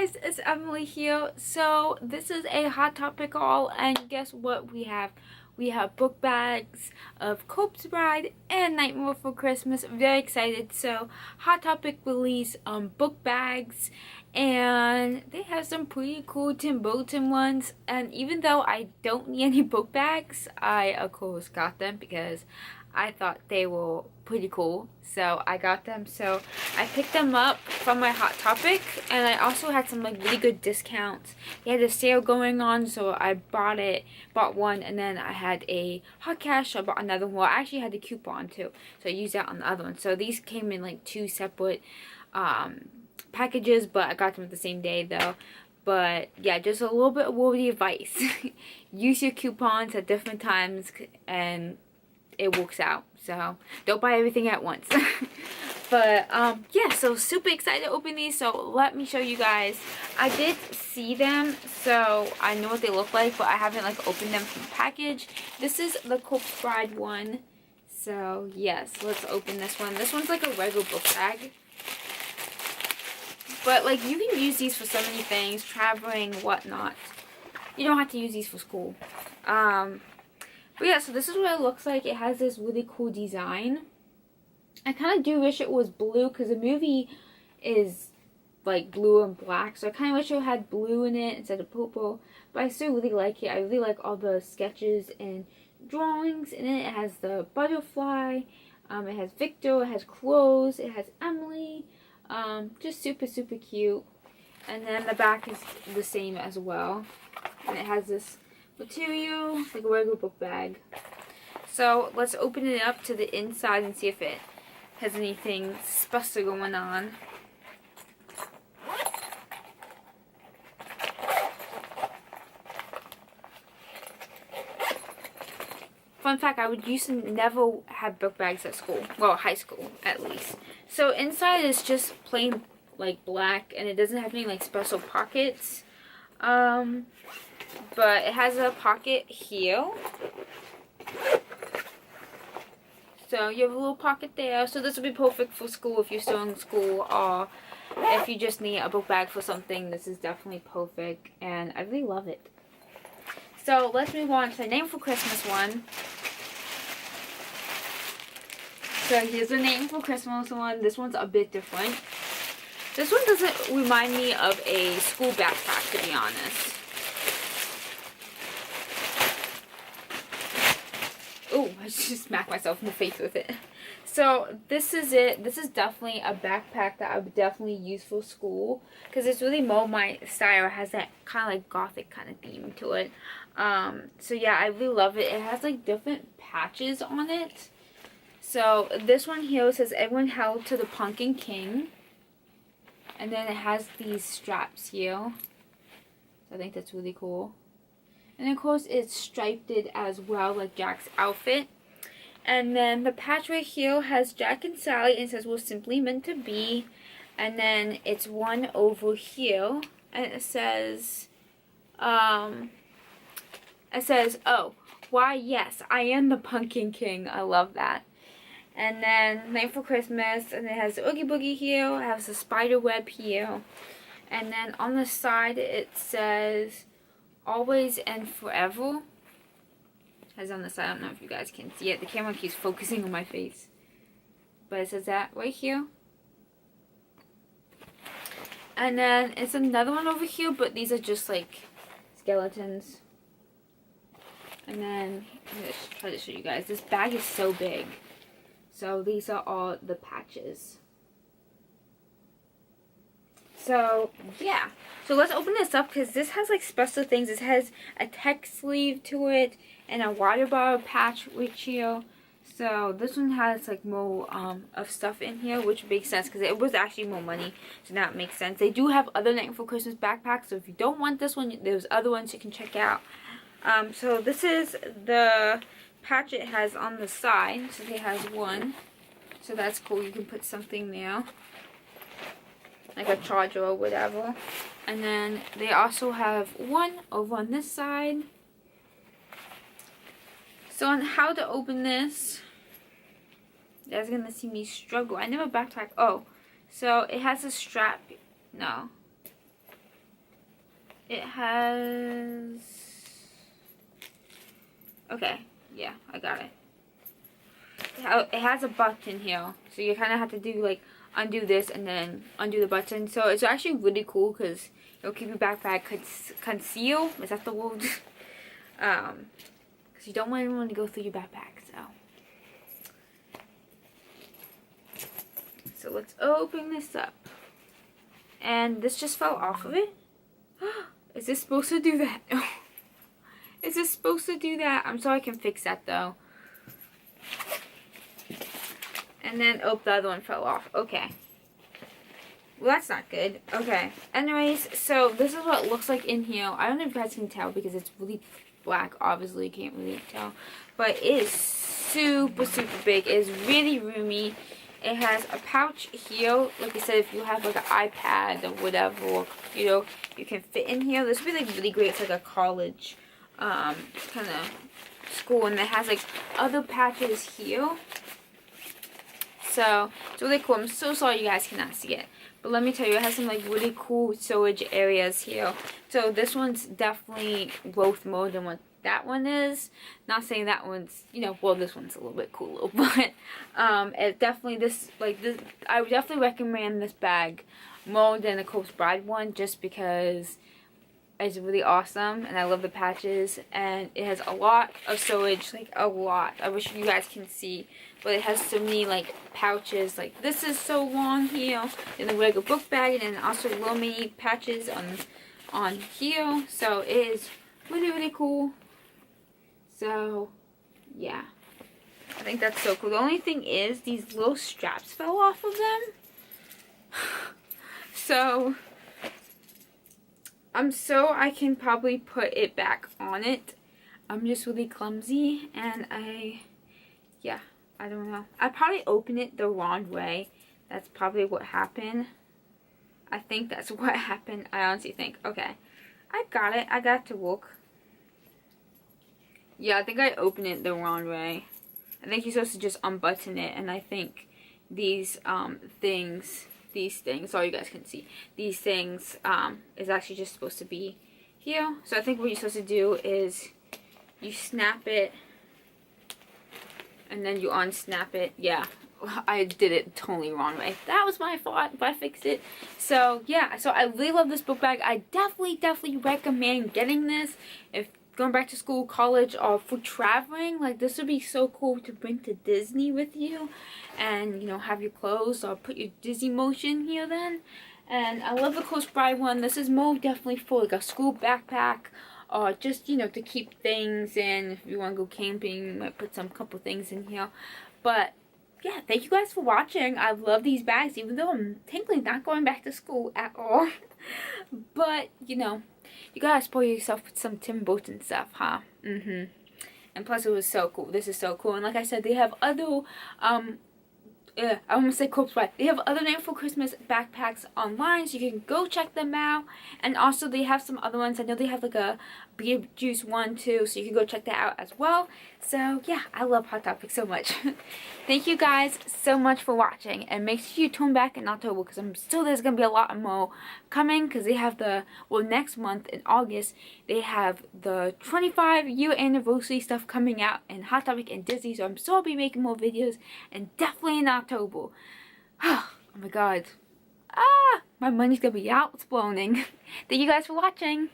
guys, it's Emily here. So this is a hot topic haul, and guess what we have? We have book bags of Corpse Bride and Nightmare Before Christmas. Very excited. So Hot Topic released book bags, and they have some pretty cool Tim Burton ones. And even though I don't need any book bags, I of course got them because I thought they were pretty cool, so I got them. So I picked them up from my Hot Topic, and I also had some like really good discounts. They had a sale going on, so I bought one, and then I had a hot cash, so I bought another one. Well, I actually had a coupon too, so I used that on the other one. So these came in like two separate packages, but I got them the same day though. But yeah, just a little bit of wordy advice. Use your coupons at different times, and it works out. So don't buy everything at once. But yeah, so super excited to open these. So let me show you guys. I did see them, so I know what they look like, but I haven't like opened them from the package. This is the Corpse Bride one. So yes, let's open this one. This one's like a regular book bag, but like you can use these for so many things, traveling, whatnot. You don't have to use these for school. But yeah, so this is what it looks like. It has this really cool design. I kind of do wish it was blue, because the movie is like blue and black, so I kind of wish it had blue in it instead of purple. But I still really like it. I really like all the sketches and drawings in it. It has the butterfly, it has Victor, it has clothes, it has Emily. Just super cute. And then the back is the same as well, and it has this material like a regular book bag. So let's open it up to the inside and see if it has anything special going on. Fun fact, I would used to never have book bags at school. Well, high school at least. So inside is just plain like black, and it doesn't have any like special pockets. But it has a pocket here. So you have a little pocket there. So this would be perfect for school if you're still in school, or if you just need a book bag for something. This is definitely perfect, and I really love it. So let's move on to the Name for Christmas one. So here's the Name for Christmas one. This one's a bit different. This one doesn't remind me of a school backpack, to be honest. Oh, I just smacked myself in the face with it. So this is it. This is definitely a backpack that I would definitely use for school, because it's really more my style. It has that kind of like gothic kind of theme to it. So yeah, I really love it. It has like different patches on it. So this one here says everyone held to the Pumpkin King. And then it has these straps here. So I think that's really cool. And of course it's striped as well, like Jack's outfit. And then the patch right here has Jack and Sally, and it says we're simply meant to be. And then it's one over here, and it says, oh, why yes, I am the Pumpkin King. I love that. And then Night for Christmas, and it has the Oogie Boogie here, it has the spider web here. And then on the side it says always and forever. As on the side, I don't know if you guys can see it. The camera keeps focusing on my face. But it says that right here. And then it's another one over here, but these are just like skeletons. And then, I'm going to try to show you guys. This bag is so big. So these are all the patches. So yeah, so let's open this up, because this has like special things. It has a text sleeve to it and a water bottle patch right here. So this one has like more of stuff in here, which makes sense because it was actually more money, so that makes sense. They do have other Night for Christmas backpacks, so if you don't want this one, there's other ones you can check out. So this is the patch it has on the side. So it has one, so that's cool. You can put something there, like a charger or whatever. And then they also have one over on this side. So on how to open this, you guys are gonna see me struggle. I never backpack. Oh, so it has a strap. No, It has... Okay, yeah, I got it. It has a button here, so you kind of have to do like undo this and then undo the button. So it's actually really cool because it'll keep your backpack conceal. Is that the word? Because you don't want anyone to go through your backpack. So let's open this up, and this just fell off of it. Is this supposed to do that? Is this supposed to do that? I'm sorry, I can fix that though. And then, oh, the other one fell off. Okay. Well, that's not good. Okay. Anyways, so this is what it looks like in here. I don't know if you guys can tell because it's really black. Obviously, you can't really tell. But it is super, super big. It is really roomy. It has a pouch here. Like I said, if you have like an iPad or whatever, or, you know, you can fit in here. This would be like really great. It's like a college kind of school. And it has like other patches here. So it's really cool. I'm so sorry you guys cannot see it, but let me tell you, it has some like really cool storage areas here. So this one's definitely worth more than what that one is. Not saying that one's, you know, well, this one's a little bit cooler, but it definitely, this I would definitely recommend this bag more than the Corpse Bride one, just because it's really awesome and I love the patches, and it has a lot of storage, like a lot. I wish you guys can see, but it has so many like pouches. Like this is so long here in the regular book bag, and then also little mini patches on here. So it is really, really cool. So yeah, I think that's so cool. The only thing is these little straps fell off of them. So I can probably put it back on it. I'm just really clumsy, and I don't know. I probably opened it the wrong way. That's probably what happened. I think that's what happened. I honestly think. Okay, I got it. I got it to work. Yeah, I think I opened it the wrong way. I think you're supposed to just unbutton it, and I think these things, so you guys can see, these things is actually just supposed to be here. So I think what you're supposed to do is you snap it and then you unsnap it. Yeah, I did it totally wrong way. That was my fault, but I fixed it. So yeah, so I really love this book bag. I definitely recommend getting this if going back to school, college, or for traveling. Like, this would be so cool to bring to Disney with you, and, you know, have your clothes or put your Disney motion here then. And I love the Corpse Bride one. This is more definitely for like a school backpack, or just, you know, to keep things in. If you want to go camping, you might put some couple things in here. But yeah, thank you guys for watching. I love these bags, even though I'm technically not going back to school at all. But, you know, you gotta spoil yourself with some Tim Burton stuff, huh? And plus, it was so cool. This is so cool. And like I said, they have other, I almost say Corpse Bride. They have other Name for Christmas backpacks online, so you can go check them out. And also, they have some other ones. I know they have like a Beetlejuice one too, so you can go check that out as well. So yeah, I love Hot Topic so much. Thank you guys so much for watching, and make sure you tune back in October, because I'm still, there's gonna be a lot more coming, because they have the, well, next month in August they have the 25-year anniversary stuff coming out in Hot Topic and Disney. So I'm still be making more videos, and definitely in October. Oh my god, my money's gonna be out spawning. Thank you guys for watching.